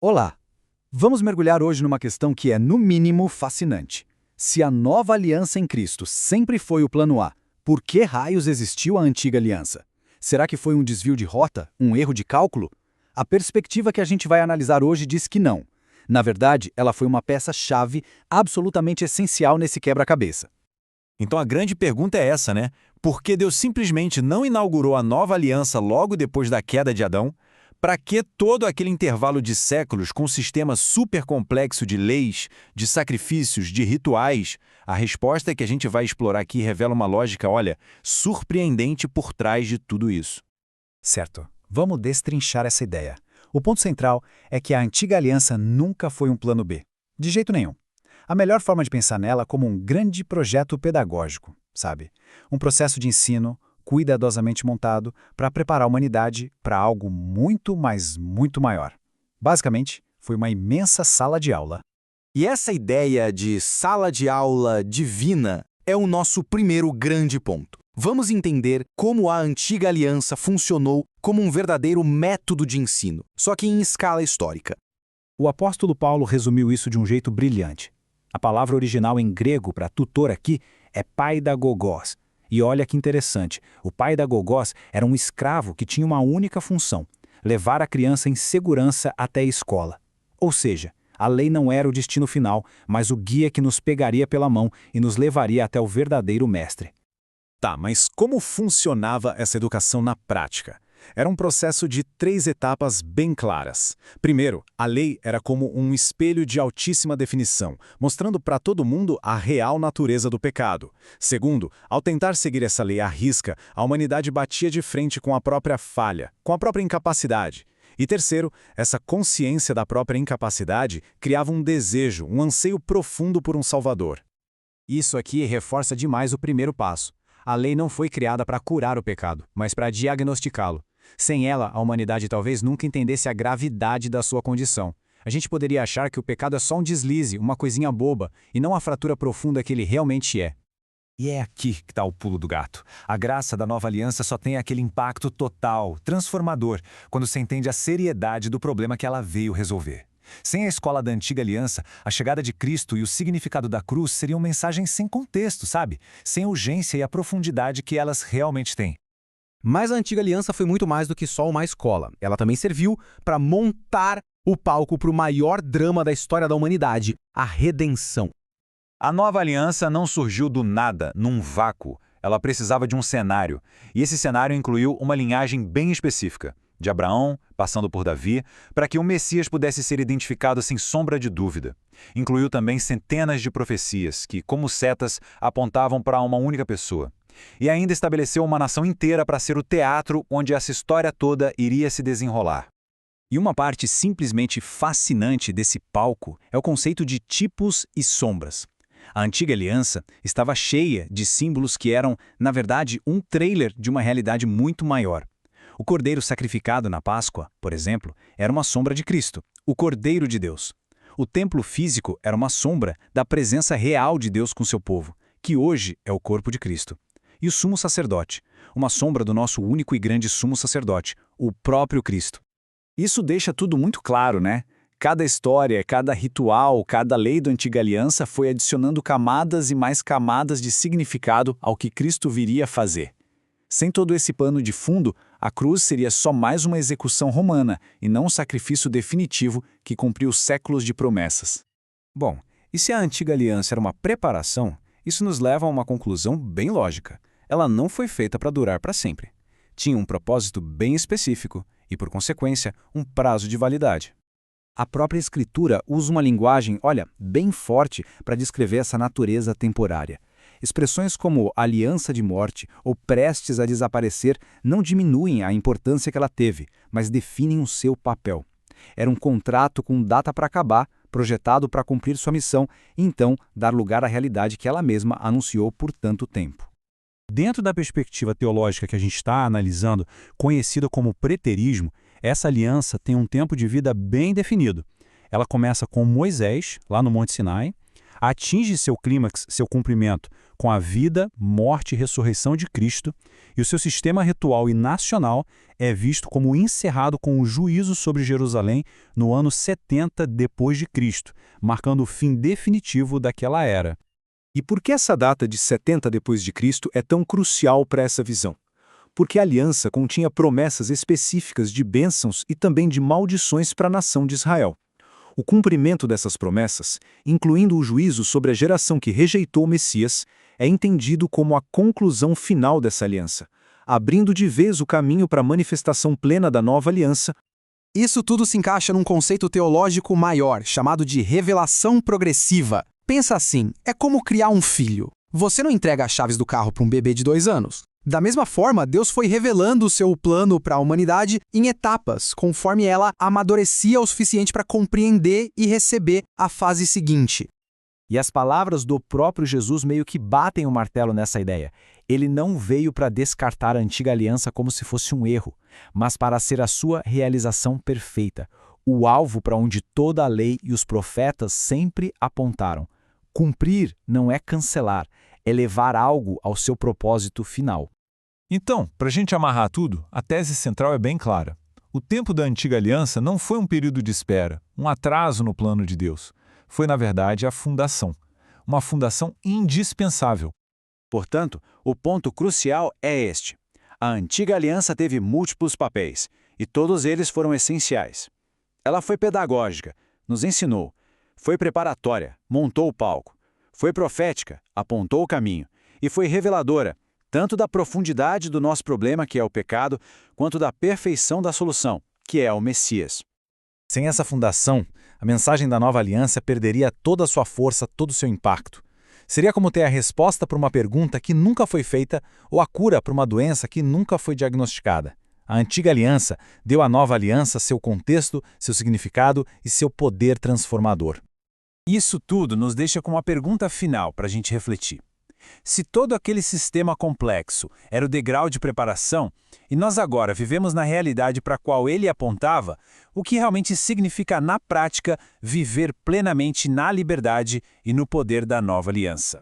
Olá! Vamos mergulhar hoje numa questão que é, no mínimo, fascinante. Se a nova aliança em Cristo sempre foi o plano A, por que raios existiu a antiga aliança? Será que foi um desvio de rota? Um erro de cálculo? A perspectiva que a gente vai analisar hoje diz que não. Na verdade, ela foi uma peça-chave absolutamente essencial nesse quebra-cabeça. Então a grande pergunta é essa, né? Por que Deus simplesmente não inaugurou a nova aliança logo depois da queda de Adão? Para que todo aquele intervalo de séculos com um sistema super complexo de leis, de sacrifícios, de rituais? A resposta que a gente vai explorar aqui revela uma lógica, olha, surpreendente por trás de tudo isso. Certo. Vamos destrinchar essa ideia. O ponto central é que a antiga aliança nunca foi um plano B. De jeito nenhum. A melhor forma de pensar nela é como um grande projeto pedagógico, sabe? Um processo de ensino cuidadosamente montado para preparar a humanidade para algo muito, mas muito maior. Basicamente, foi uma imensa sala de aula. E essa ideia de sala de aula divina é o nosso primeiro grande ponto. Vamos entender como a antiga aliança funcionou como um verdadeiro método de ensino, só que em escala histórica. O apóstolo Paulo resumiu isso de um jeito brilhante. A palavra original em grego para tutor aqui é paidagogos. E olha que interessante, o paidagogos era um escravo que tinha uma única função: levar a criança em segurança até a escola. Ou seja, a lei não era o destino final, mas o guia que nos pegaria pela mão e nos levaria até o verdadeiro mestre. Tá, mas como funcionava essa educação na prática? Era um processo de 3 etapas bem claras. Primeiro, a lei era como um espelho de altíssima definição, mostrando para todo mundo a real natureza do pecado. Segundo, ao tentar seguir essa lei à risca, a humanidade batia de frente com a própria falha, com a própria incapacidade. E terceiro, essa consciência da própria incapacidade criava um desejo, um anseio profundo por um Salvador. Isso aqui reforça demais o primeiro passo. A lei não foi criada para curar o pecado, mas para diagnosticá-lo. Sem ela, a humanidade talvez nunca entendesse a gravidade da sua condição. A gente poderia achar que o pecado é só um deslize, uma coisinha boba, e não a fratura profunda que ele realmente é. E é aqui que está o pulo do gato. A graça da nova aliança só tem aquele impacto total, transformador, quando se entende a seriedade do problema que ela veio resolver. Sem a escola da antiga aliança, a chegada de Cristo e o significado da cruz seriam mensagens sem contexto, sabe? Sem a urgência e a profundidade que elas realmente têm. Mas a antiga aliança foi muito mais do que só uma escola. Ela também serviu para montar o palco para o maior drama da história da humanidade, a redenção. A nova aliança não surgiu do nada, num vácuo. Ela precisava de um cenário. E esse cenário incluiu uma linhagem bem específica, de Abraão, passando por Davi, para que o Messias pudesse ser identificado sem sombra de dúvida. Incluiu também centenas de profecias que, como setas, apontavam para uma única pessoa. E ainda estabeleceu uma nação inteira para ser o teatro onde essa história toda iria se desenrolar. E uma parte simplesmente fascinante desse palco é o conceito de tipos e sombras. A antiga aliança estava cheia de símbolos que eram, na verdade, um trailer de uma realidade muito maior. O cordeiro sacrificado na Páscoa, por exemplo, era uma sombra de Cristo, o Cordeiro de Deus. O templo físico era uma sombra da presença real de Deus com seu povo, que hoje é o corpo de Cristo. E o sumo sacerdote, uma sombra do nosso único e grande sumo sacerdote, o próprio Cristo. Isso deixa tudo muito claro, né? Cada história, cada ritual, cada lei da antiga aliança foi adicionando camadas e mais camadas de significado ao que Cristo viria a fazer. Sem todo esse pano de fundo, a cruz seria só mais uma execução romana e não um sacrifício definitivo que cumpriu séculos de promessas. Bom, e se a antiga aliança era uma preparação, isso nos leva a uma conclusão bem lógica. Ela não foi feita para durar para sempre. Tinha um propósito bem específico e, por consequência, um prazo de validade. A própria Escritura usa uma linguagem, bem forte para descrever essa natureza temporária. Expressões como aliança de morte ou prestes a desaparecer não diminuem a importância que ela teve, mas definem o seu papel. Era um contrato com data para acabar, projetado para cumprir sua missão e então dar lugar à realidade que ela mesma anunciou por tanto tempo. Dentro da perspectiva teológica que a gente está analisando, conhecida como preterismo, essa aliança tem um tempo de vida bem definido. Ela começa com Moisés, lá no Monte Sinai, atinge seu clímax, seu cumprimento, com a vida, morte e ressurreição de Cristo, e o seu sistema ritual e nacional é visto como encerrado com o juízo sobre Jerusalém no ano 70 depois de Cristo, marcando o fim definitivo daquela era. E por que essa data de 70 depois de Cristo é tão crucial para essa visão? Porque a aliança continha promessas específicas de bênçãos e também de maldições para a nação de Israel. O cumprimento dessas promessas, incluindo o juízo sobre a geração que rejeitou o Messias, é entendido como a conclusão final dessa aliança, abrindo de vez o caminho para a manifestação plena da nova aliança. Isso tudo se encaixa num conceito teológico maior, chamado de revelação progressiva. Pensa assim, é como criar um filho. Você não entrega as chaves do carro para um bebê de 2 anos. Da mesma forma, Deus foi revelando o seu plano para a humanidade em etapas, conforme ela amadurecia o suficiente para compreender e receber a fase seguinte. E as palavras do próprio Jesus meio que batem o martelo nessa ideia. Ele não veio para descartar a antiga aliança como se fosse um erro, mas para ser a sua realização perfeita, o alvo para onde toda a lei e os profetas sempre apontaram. Cumprir não é cancelar, é levar algo ao seu propósito final. Então, para a gente amarrar tudo, a tese central é bem clara. O tempo da antiga aliança não foi um período de espera, um atraso no plano de Deus. Foi, na verdade, a fundação. Uma fundação indispensável. Portanto, o ponto crucial é este. A antiga aliança teve múltiplos papéis, e todos eles foram essenciais. Ela foi pedagógica, nos ensinou. Foi preparatória, montou o palco. Foi profética, apontou o caminho. E foi reveladora, tanto da profundidade do nosso problema, que é o pecado, quanto da perfeição da solução, que é o Messias. Sem essa fundação, a mensagem da nova aliança perderia toda a sua força, todo o seu impacto. Seria como ter a resposta para uma pergunta que nunca foi feita ou a cura para uma doença que nunca foi diagnosticada. A antiga aliança deu à nova aliança seu contexto, seu significado e seu poder transformador. Isso tudo nos deixa com uma pergunta final para a gente refletir. Se todo aquele sistema complexo era o degrau de preparação, e nós agora vivemos na realidade para a qual ele apontava, o que realmente significa na prática viver plenamente na liberdade e no poder da nova aliança?